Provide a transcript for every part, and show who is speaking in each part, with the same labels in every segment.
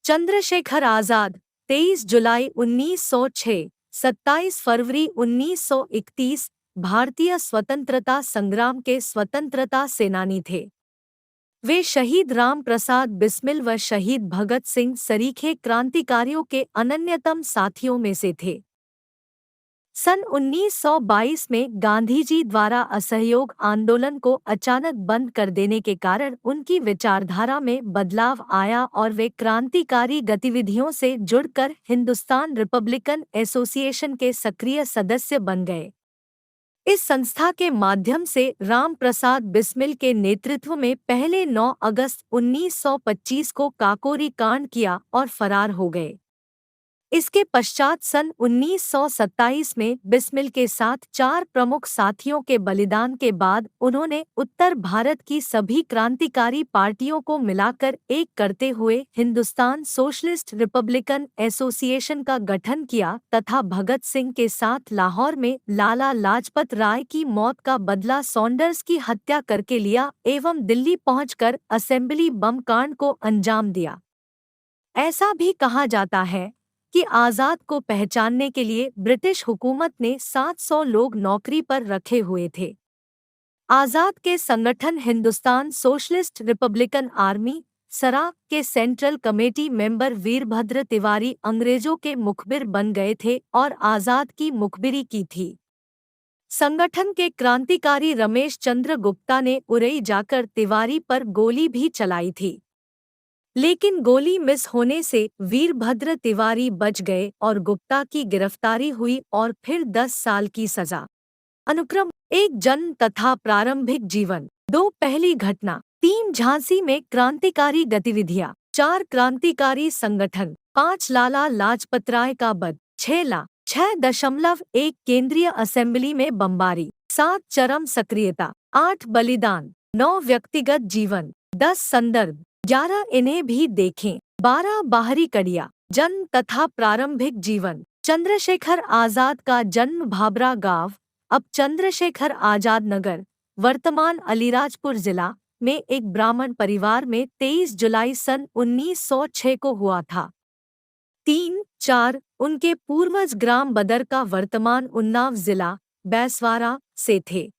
Speaker 1: चंद्रशेखर आजाद 23 जुलाई 1906, 27 फरवरी 1931 भारतीय स्वतंत्रता संग्राम के स्वतंत्रता सेनानी थे। वे शहीद राम प्रसाद बिस्मिल व शहीद भगत सिंह सरीखे क्रांतिकारियों के अनन्यतम साथियों में से थे। सन 1922 में गांधी जी द्वारा असहयोग आंदोलन को अचानक बंद कर देने के कारण उनकी विचारधारा में बदलाव आया और वे क्रांतिकारी गतिविधियों से जुड़कर हिंदुस्तान रिपब्लिकन एसोसिएशन के सक्रिय सदस्य बन गए। इस संस्था के माध्यम से राम प्रसाद बिस्मिल के नेतृत्व में पहले 9 अगस्त 1925 को काकोरी कांड किया और फरार हो गए। इसके पश्चात सन 1927 में बिस्मिल के साथ 4 प्रमुख साथियों के बलिदान के बाद उन्होंने उत्तर भारत की सभी क्रांतिकारी पार्टियों को मिलाकर एक करते हुए हिंदुस्तान सोशलिस्ट रिपब्लिकन एसोसिएशन का गठन किया तथा भगत सिंह के साथ लाहौर में लाला लाजपत राय की मौत का बदला सॉन्डर्स की हत्या करके लिया एवं दिल्ली पहुंचकर असेंबली बम कांड को अंजाम दिया। ऐसा भी कहा जाता है कि आज़ाद को पहचानने के लिए ब्रिटिश हुकूमत ने 700 लोग नौकरी पर रखे हुए थे। आज़ाद के संगठन हिंदुस्तान सोशलिस्ट रिपब्लिकन आर्मी सरा के central committee member Virbhadra Tiwari अंग्रेजों के मुखबिर बन गए थे और आज़ाद की मुखबिरी की थी। संगठन के क्रांतिकारी रमेश चंद्र गुप्ता ने उरई जाकर तिवारी पर गोली भी चलाई थी, लेकिन गोली मिस होने से वीरभद्र तिवारी बच गए और गुप्ता की गिरफ्तारी हुई और फिर 10 साल की सजा। अनुक्रम 1 जन्म तथा प्रारंभिक जीवन। 2 पहली घटना। 3 झांसी में क्रांतिकारी गतिविधियां। 4 क्रांतिकारी संगठन। 5 लाला लाजपत राय का वध। 6.1 केंद्रीय असेंबली में बमबारी। 7 चरम सक्रियता। 8 बलिदान। 9 व्यक्तिगत जीवन। 10 संदर्भ। 11 इन्हें भी देखें। 12 बाहरी कड़ियाँ। जन्म तथा प्रारंभिक जीवन। चंद्रशेखर आजाद का जन्म भाबरा गांव, अब चंद्रशेखर आजाद नगर, वर्तमान अलीराजपुर जिला में एक ब्राह्मण परिवार में 23 जुलाई सन 1906 को हुआ था। 3-4 उनके पूर्वज ग्राम बदर का वर्तमान उन्नाव जिला बैसवारा से थे।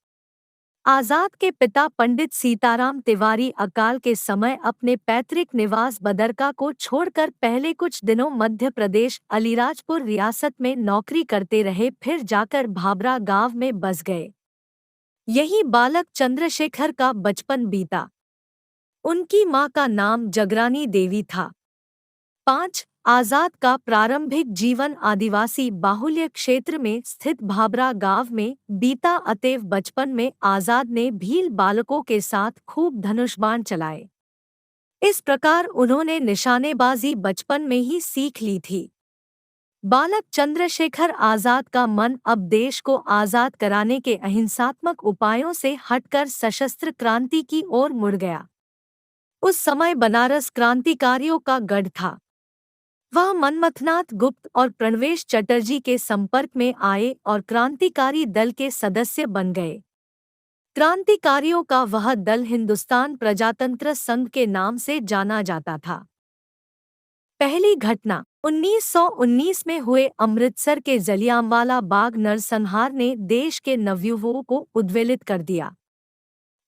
Speaker 1: आजाद के पिता पंडित सीताराम तिवारी अकाल के समय अपने पैतृक निवास बदरका को छोड़कर पहले कुछ दिनों मध्य प्रदेश अलीराजपुर रियासत में नौकरी करते रहे, फिर जाकर भाबरा गांव में बस गए। यही बालक चंद्रशेखर का बचपन बीता। उनकी मां का नाम जगरानी देवी था। 5 आजाद का प्रारंभिक जीवन आदिवासी बाहुल्य क्षेत्र में स्थित भाबरा गांव में बीता, अतएव बचपन में आजाद ने भील बालकों के साथ खूब धनुष बाण चलाए। इस प्रकार उन्होंने निशानेबाजी बचपन में ही सीख ली थी। बालक चंद्रशेखर आजाद का मन अब देश को आजाद कराने के अहिंसात्मक उपायों से हटकर सशस्त्र क्रांति की ओर मुड़ गया। उस समय बनारस क्रांतिकारियों का गढ़ था। वह मनमथनाथ गुप्त और प्रणवेश चटर्जी के संपर्क में आए और क्रांतिकारी दल के सदस्य बन गए। क्रांतिकारियों का वह दल हिंदुस्तान प्रजातंत्र संघ के नाम से जाना जाता था। पहली घटना। 1919 में हुए अमृतसर के जलियांवाला बाग नरसंहार ने देश के नवयुवकों को उद्वेलित कर दिया।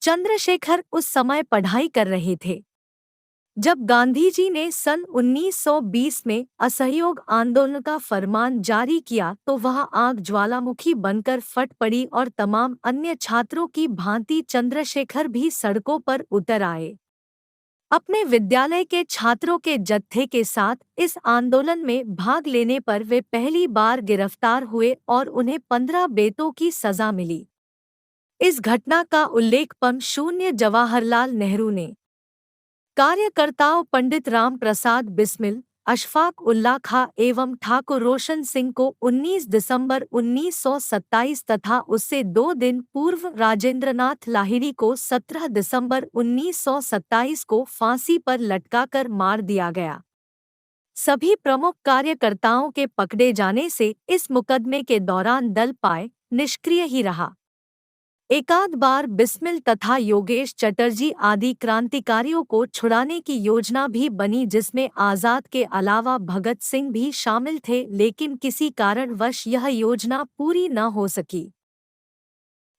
Speaker 1: चंद्रशेखर उस समय पढ़ाई कर रहे थे जब गांधी जी ने सन 1920 में असहयोग आंदोलन का फरमान जारी किया तो वह आग ज्वालामुखी बनकर फट पड़ी और तमाम अन्य छात्रों की भांति चंद्रशेखर भी सड़कों पर उतर आए। अपने विद्यालय के छात्रों के जत्थे के साथ इस आंदोलन में भाग लेने पर वे पहली बार गिरफ्तार हुए और उन्हें 15 बेतों की सजा मिली। इस घटना का उल्लेख पम शून्य जवाहरलाल नेहरू ने। कार्यकर्ताओं पंडित राम प्रसाद बिस्मिल, अशफाक उल्लाह खां एवं ठाकुर रोशन सिंह को 19 दिसंबर 1927 तथा उससे 2 दिन पूर्व राजेंद्रनाथ लाहिड़ी को 17 दिसंबर 1927 को फांसी पर लटकाकर मार दिया गया। सभी प्रमुख कार्यकर्ताओं के पकड़े जाने से इस मुकदमे के दौरान दल पाए निष्क्रिय ही रहा। एकाध बार बिस्मिल तथा योगेश चटर्जी आदि क्रांतिकारियों को छुड़ाने की योजना भी बनी, जिसमें आज़ाद के अलावा भगत सिंह भी शामिल थे, लेकिन किसी कारणवश यह योजना पूरी न हो सकी।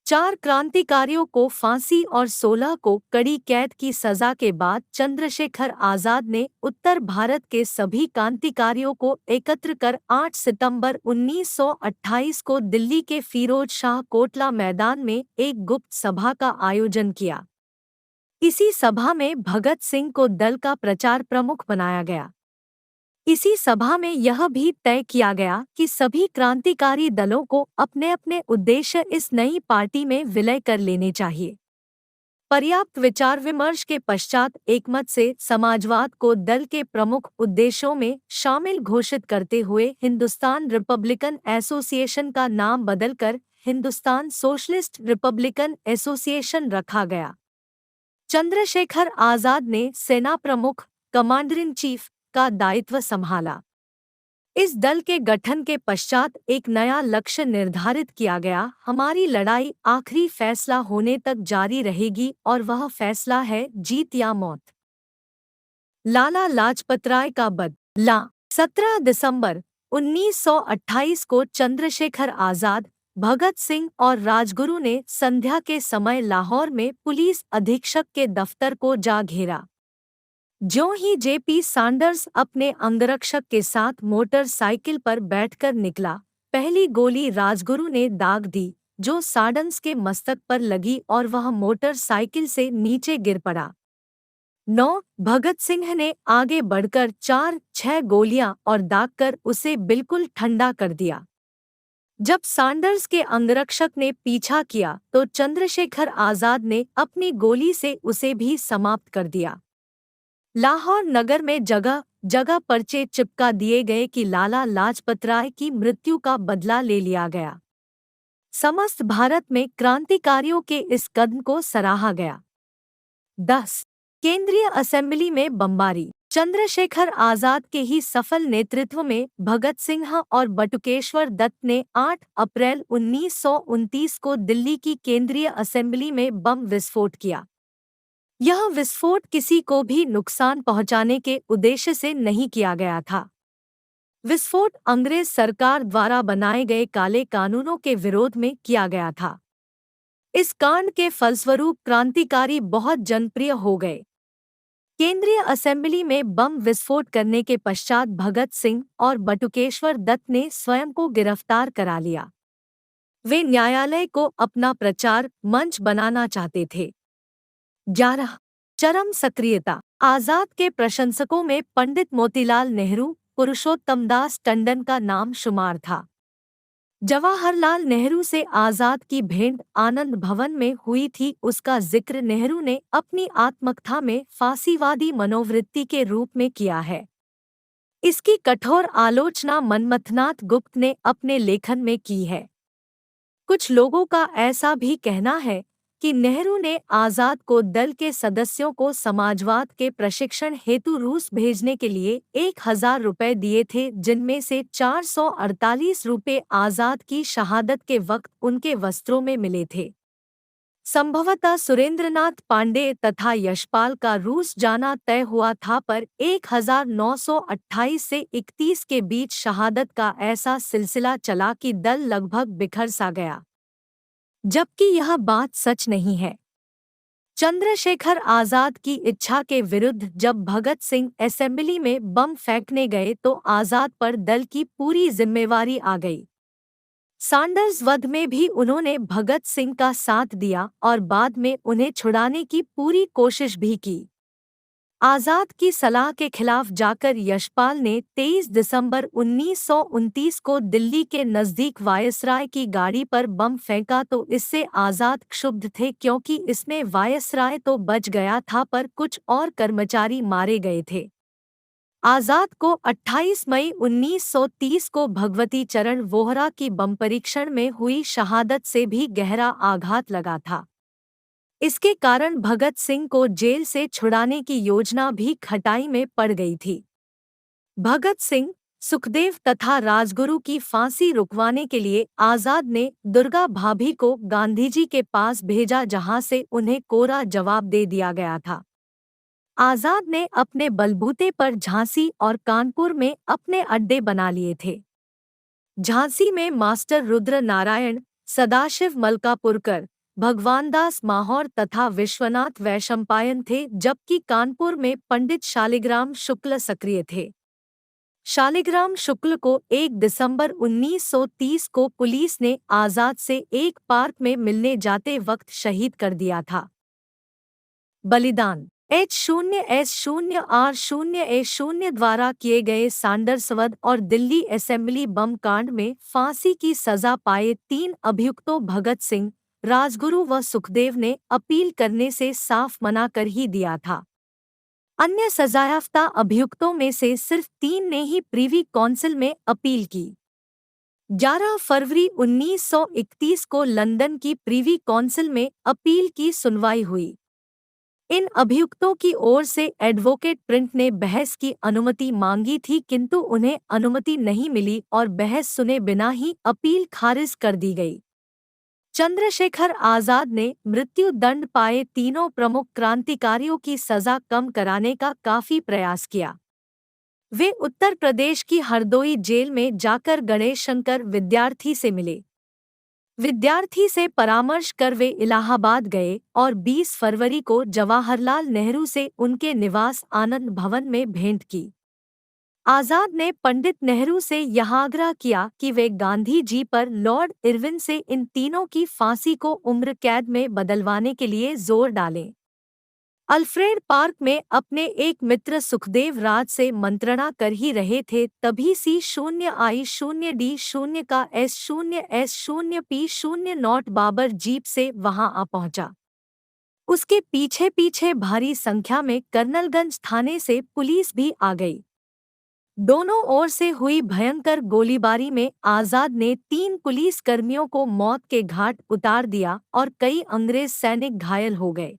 Speaker 1: 4 क्रांतिकारियों को फांसी और 16 को कड़ी कैद की सजा के बाद चंद्रशेखर आज़ाद ने उत्तर भारत के सभी क्रांतिकारियों को एकत्र कर 8 सितंबर 1928 को दिल्ली के फिरोज शाह कोटला मैदान में एक गुप्त सभा का आयोजन किया। इसी सभा में भगत सिंह को दल का प्रचार प्रमुख बनाया गया। इसी सभा में यह भी तय किया गया कि सभी क्रांतिकारी दलों को अपने अपने उद्देश्य इस नई पार्टी में विलय कर लेने चाहिए। पर्याप्त विचार विमर्श के पश्चात एकमत से समाजवाद को दल के प्रमुख उद्देश्यों में शामिल घोषित करते हुए हिंदुस्तान रिपब्लिकन एसोसिएशन का नाम बदलकर हिंदुस्तान सोशलिस्ट रिपब्लिकन एसोसिएशन रखा गया। चंद्रशेखर आज़ाद ने सेना प्रमुख, कमांडर इन चीफ का दायित्व संभाला। इस दल के गठन के पश्चात एक नया लक्ष्य निर्धारित किया गया। हमारी लड़ाई आखिरी फैसला होने तक जारी रहेगी और वह फैसला है जीत या मौत। लाला लाजपत राय का बदला। 17 दिसंबर 1928 को चंद्रशेखर आज़ाद, भगत सिंह और राजगुरु ने संध्या के समय लाहौर में पुलिस अधीक्षक के दफ्तर को जा घेरा। ज्यों ही जेपी सैंडर्स अपने अंगरक्षक के साथ मोटरसाइकिल पर बैठकर निकला, पहली गोली राजगुरु ने दाग दी, जो सैंडर्स के मस्तक पर लगी और वह मोटरसाइकिल से नीचे गिर पड़ा। 9 भगत सिंह ने आगे बढ़कर 4-6 गोलियां और दागकर उसे बिल्कुल ठंडा कर दिया। जब सैंडर्स के अंगरक्षक ने पीछा किया तो चंद्रशेखर आज़ाद ने अपनी गोली से उसे भी समाप्त कर दिया। लाहौर नगर में जगह जगह पर्चे चिपका दिए गए कि लाला लाजपत राय की मृत्यु का बदला ले लिया गया। समस्त भारत में क्रांतिकारियों के इस कदम को सराहा गया। 10 केंद्रीय असेंबली में बमबारी। चंद्रशेखर आज़ाद के ही सफल नेतृत्व में भगत सिंह और बटुकेश्वर दत्त ने 8 अप्रैल 1929 को दिल्ली की केंद्रीय असेंबली में बम विस्फोट किया। यह विस्फोट किसी को भी नुकसान पहुंचाने के उद्देश्य से नहीं किया गया था। विस्फोट अंग्रेज सरकार द्वारा बनाए गए काले कानूनों के विरोध में किया गया था। इस कांड के फलस्वरूप क्रांतिकारी बहुत जनप्रिय हो गए। केंद्रीय असेंबली में बम विस्फोट करने के पश्चात भगत सिंह और बटुकेश्वर दत्त ने स्वयं को गिरफ्तार करा लिया। वे न्यायालय को अपना प्रचार मंच बनाना चाहते थे। 11 चरम सक्रियता। आज़ाद के प्रशंसकों में पंडित मोतीलाल नेहरू, पुरुषोत्तम दास टंडन का नाम शुमार था। जवाहरलाल नेहरू से आज़ाद की भेंट आनंद भवन में हुई थी, उसका जिक्र नेहरू ने अपनी आत्मकथा में फांसीवादी मनोवृत्ति के रूप में किया है। इसकी कठोर आलोचना मनमथनाथ गुप्त ने अपने लेखन में की है। कुछ लोगों का ऐसा भी कहना है कि नेहरू ने आज़ाद को दल के सदस्यों को समाजवाद के प्रशिक्षण हेतु रूस भेजने के लिए 1000 रुपये दिए थे, जिनमें से 448 रुपये आज़ाद की शहादत के वक्त उनके वस्त्रों में मिले थे। संभवतः सुरेंद्रनाथ पांडे तथा यशपाल का रूस जाना तय हुआ था, पर 1928 से 31 के बीच शहादत का ऐसा सिलसिला चला कि दल लगभग बिखर सा गया, जबकि यह बात सच नहीं है। चंद्रशेखर आज़ाद की इच्छा के विरुद्ध जब भगत सिंह असेंबली में बम फेंकने गए तो आज़ाद पर दल की पूरी जिम्मेवारी आ गई। सैंडर्स वध में भी उन्होंने भगत सिंह का साथ दिया और बाद में उन्हें छुड़ाने की पूरी कोशिश भी की। आज़ाद की सलाह के खिलाफ जाकर यशपाल ने 23 दिसंबर 1929 को दिल्ली के नज़दीक वायसराय की गाड़ी पर बम फेंका, तो इससे आज़ाद क्षुब्ध थे क्योंकि इसमें वायसराय तो बच गया था पर कुछ और कर्मचारी मारे गए थे। आज़ाद को 28 मई 1930 को भगवती चरण वोहरा की बम परीक्षण में हुई शहादत से भी गहरा आघात लगा था। इसके कारण भगत सिंह को जेल से छुड़ाने की योजना भी खटाई में पड़ गई थी। भगत सिंह, सुखदेव तथा राजगुरु की फांसी रुकवाने के लिए आजाद ने दुर्गा भाभी को गांधीजी के पास भेजा, जहां से उन्हें कोरा जवाब दे दिया गया था। आजाद ने अपने बलबूते पर झांसी और कानपुर में अपने अड्डे बना लिए थे। झांसी में मास्टर रुद्र नारायण, सदाशिव मलकापुरकर, भगवानदास माहौर तथा विश्वनाथ वैशंपायन थे, जबकि कानपुर में पंडित शालिग्राम शुक्ल सक्रिय थे। शालिग्राम शुक्ल को 1 दिसंबर 1930 को पुलिस ने आजाद से एक पार्क में मिलने जाते वक्त शहीद कर दिया था। बलिदान H0S0R0A0 द्वारा किए गए सांडर्सवध और दिल्ली असेंबली बम कांड में फांसी की सजा पाए 3 अभियुक्तों भगत सिंह, राजगुरु व सुखदेव ने अपील करने से साफ मना कर ही दिया था। अन्य सजायाफ्ता अभियुक्तों में से सिर्फ 3 ने ही प्रीवी काउंसिल में अपील की। 11 फरवरी 1931 को लंदन की प्रीवी काउंसिल में अपील की सुनवाई हुई। इन अभियुक्तों की ओर से एडवोकेट प्रिंट ने बहस की अनुमति मांगी थी, किंतु उन्हें अनुमति नहीं मिली और बहस सुने बिना ही अपील खारिज कर दी गई। चंद्रशेखर आजाद ने मृत्यु दंड पाए तीनों प्रमुख क्रांतिकारियों की सजा कम कराने का काफी प्रयास किया। वे उत्तर प्रदेश की हरदोई जेल में जाकर गणेश शंकर विद्यार्थी से मिले। विद्यार्थी से परामर्श कर वे इलाहाबाद गए और 20 फरवरी को जवाहरलाल नेहरू से उनके निवास आनंद भवन में भेंट की। आजाद ने पंडित नेहरू से यह आग्रह किया कि वे गांधी जी पर लॉर्ड इरविन से इन तीनों की फांसी को उम्र कैद में बदलवाने के लिए जोर डालें। अल्फ्रेड पार्क में अपने एक मित्र सुखदेव राज से मंत्रणा कर ही रहे थे, तभी C0I0D0 का S0S0P0 बाबर जीप से वहां आ पहुंचा। उसके पीछे पीछे भारी संख्या में कर्नलगंज थाने से पुलिस भी आ गई। दोनों ओर से हुई भयंकर गोलीबारी में आजाद ने 3 पुलिस कर्मियों को मौत के घाट उतार दिया और कई अंग्रेज सैनिक घायल हो गए।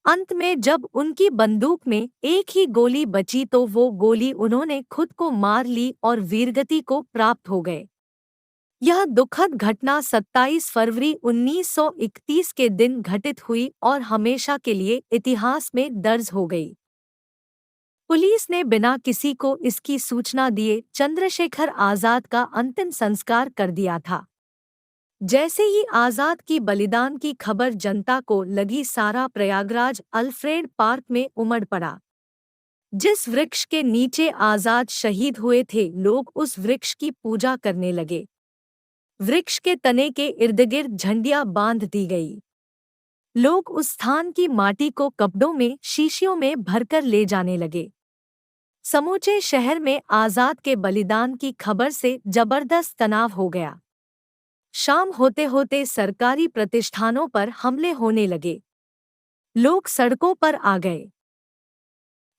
Speaker 1: अंत में जब उनकी बंदूक में एक ही गोली बची तो वो गोली उन्होंने खुद को मार ली और वीरगति को प्राप्त हो गए। यह दुखद घटना 27 फरवरी 1931 के दिन घटित हुई और हमेशा के लिए इतिहास में दर्ज हो गई। पुलिस ने बिना किसी को इसकी सूचना दिए चंद्रशेखर आजाद का अंतिम संस्कार कर दिया था। जैसे ही आजाद की बलिदान की खबर जनता को लगी, सारा प्रयागराज अल्फ्रेड पार्क में उमड़ पड़ा। जिस वृक्ष के नीचे आजाद शहीद हुए थे, लोग उस वृक्ष की पूजा करने लगे। वृक्ष के तने के इर्दगिर्द झंडियां बांध दी गई। लोग उस स्थान की माटी को कपड़ों में, शीशियों में भरकर ले जाने लगे। समूचे शहर में आजाद के बलिदान की खबर से जबरदस्त तनाव हो गया। शाम होते होते सरकारी प्रतिष्ठानों पर हमले होने लगे। लोग सड़कों पर आ गए।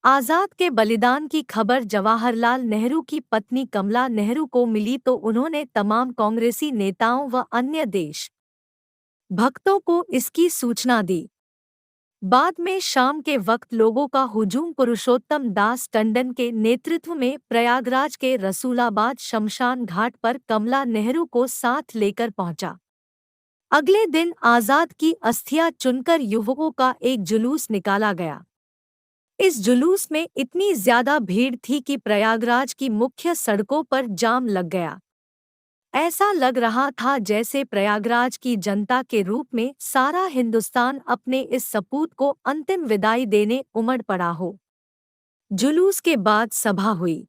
Speaker 1: आजाद के बलिदान की खबर जवाहरलाल नेहरू की पत्नी कमला नेहरू को मिली तो उन्होंने तमाम कांग्रेसी नेताओं व अन्य देश भक्तों को इसकी सूचना दी। बाद में शाम के वक्त लोगों का हुजूम पुरुषोत्तम दास टंडन के नेतृत्व में प्रयागराज के रसूलाबाद शमशान घाट पर कमला नेहरू को साथ लेकर पहुंचा। अगले दिन आजाद की अस्थियां चुनकर युवकों का एक जुलूस निकाला गया। इस जुलूस में इतनी ज्यादा भीड़ थी कि प्रयागराज की मुख्य सड़कों पर जाम लग गया। ऐसा लग रहा था जैसे प्रयागराज की जनता के रूप में सारा हिंदुस्तान अपने इस सपूत को अंतिम विदाई देने उमड़ पड़ा हो। जुलूस के बाद सभा हुई।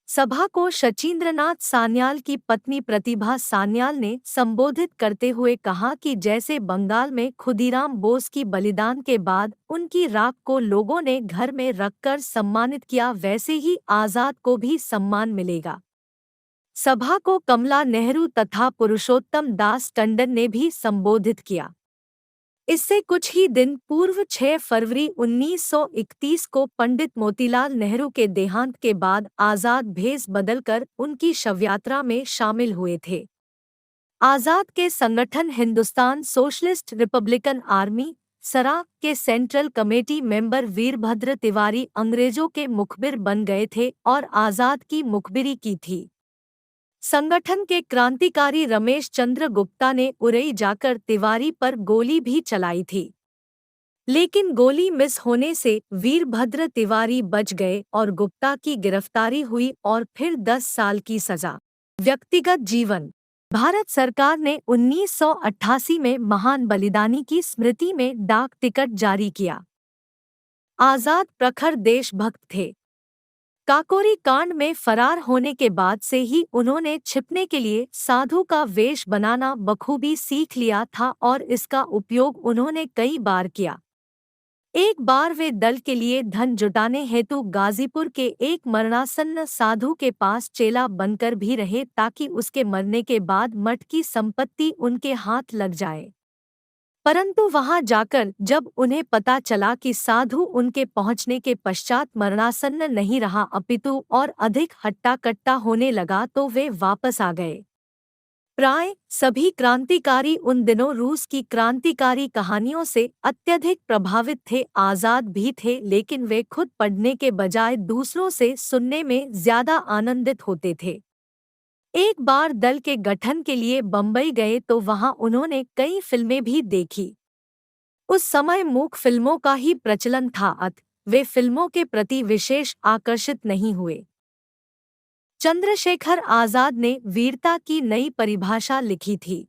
Speaker 1: सभा को शचीन्द्रनाथ सान्याल की पत्नी प्रतिभा सान्याल ने संबोधित करते हुए कहा कि जैसे बंगाल में खुदीराम बोस की बलिदान के बाद उनकी राख को लोगों ने घर में रखकर सम्मानित किया, वैसे ही आजाद को भी सम्मान मिलेगा। सभा को कमला नेहरू तथा पुरुषोत्तम दास टंडन ने भी संबोधित किया। इससे कुछ ही दिन पूर्व 6 फरवरी 1931 को पंडित मोतीलाल नेहरू के देहांत के बाद आजाद भेष बदलकर उनकी शवयात्रा में शामिल हुए थे। आजाद के संगठन हिंदुस्तान सोशलिस्ट रिपब्लिकन आर्मी सराफ के central committee member Virbhadra Tiwari अंग्रेजों के मुखबिर बन गए थे और आजाद की मुखबिरी की थी। संगठन के क्रांतिकारी रमेश चंद्र गुप्ता ने उरई जाकर तिवारी पर गोली भी चलाई थी, लेकिन गोली मिस होने से वीरभद्र तिवारी बच गए और गुप्ता की गिरफ्तारी हुई और फिर 10 साल की सजा। व्यक्तिगत जीवन। भारत सरकार ने 1988 में महान बलिदानी की स्मृति में डाक टिकट जारी किया। आजाद प्रखर देशभक्त थे। काकोरी कांड में फरार होने के बाद से ही उन्होंने छिपने के लिए साधु का वेश बनाना बखूबी सीख लिया था और इसका उपयोग उन्होंने कई बार किया। एक बार वे दल के लिए धन जुटाने हेतु गाजीपुर के एक मरणासन्न साधु के पास चेला बनकर भी रहे ताकि उसके मरने के बाद मठ की संपत्ति उनके हाथ लग जाए। परंतु वहां जाकर जब उन्हें पता चला कि साधु उनके पहुंचने के पश्चात मरणासन्न नहीं रहा अपितु और अधिक हट्टा-कट्टा होने लगा तो वे वापस आ गए। प्राय सभी क्रांतिकारी उन दिनों रूस की क्रांतिकारी कहानियों से अत्यधिक प्रभावित थे। आजाद भी थे, लेकिन वे खुद पढ़ने के बजाय दूसरों से सुनने में ज्यादा आनंदित होते थे। एक बार दल के गठन के लिए बम्बई गए तो वहां उन्होंने कई फिल्में भी देखी। उस समय मूक फिल्मों का ही प्रचलन था, अतः वे फिल्मों के प्रति विशेष आकर्षित नहीं हुए। चंद्रशेखर आजाद ने वीरता की नई परिभाषा लिखी थी।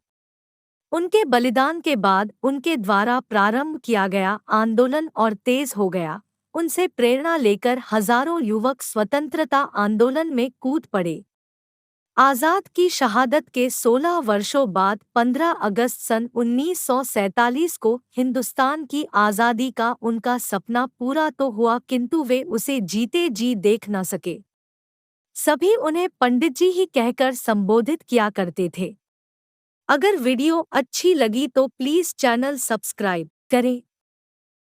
Speaker 1: उनके बलिदान के बाद उनके द्वारा प्रारंभ किया गया आंदोलन और तेज हो गया। उनसे प्रेरणा लेकर हजारों युवक स्वतंत्रता आंदोलन में कूद पड़े। आजाद की शहादत के 16 वर्षों बाद 15 अगस्त सन 1947 को हिंदुस्तान की आज़ादी का उनका सपना पूरा तो हुआ, किंतु वे उसे जीते जी देख न सके। सभी उन्हें पंडित जी ही कहकर संबोधित किया करते थे। अगर वीडियो अच्छी लगी तो प्लीज़ चैनल सब्सक्राइब करें।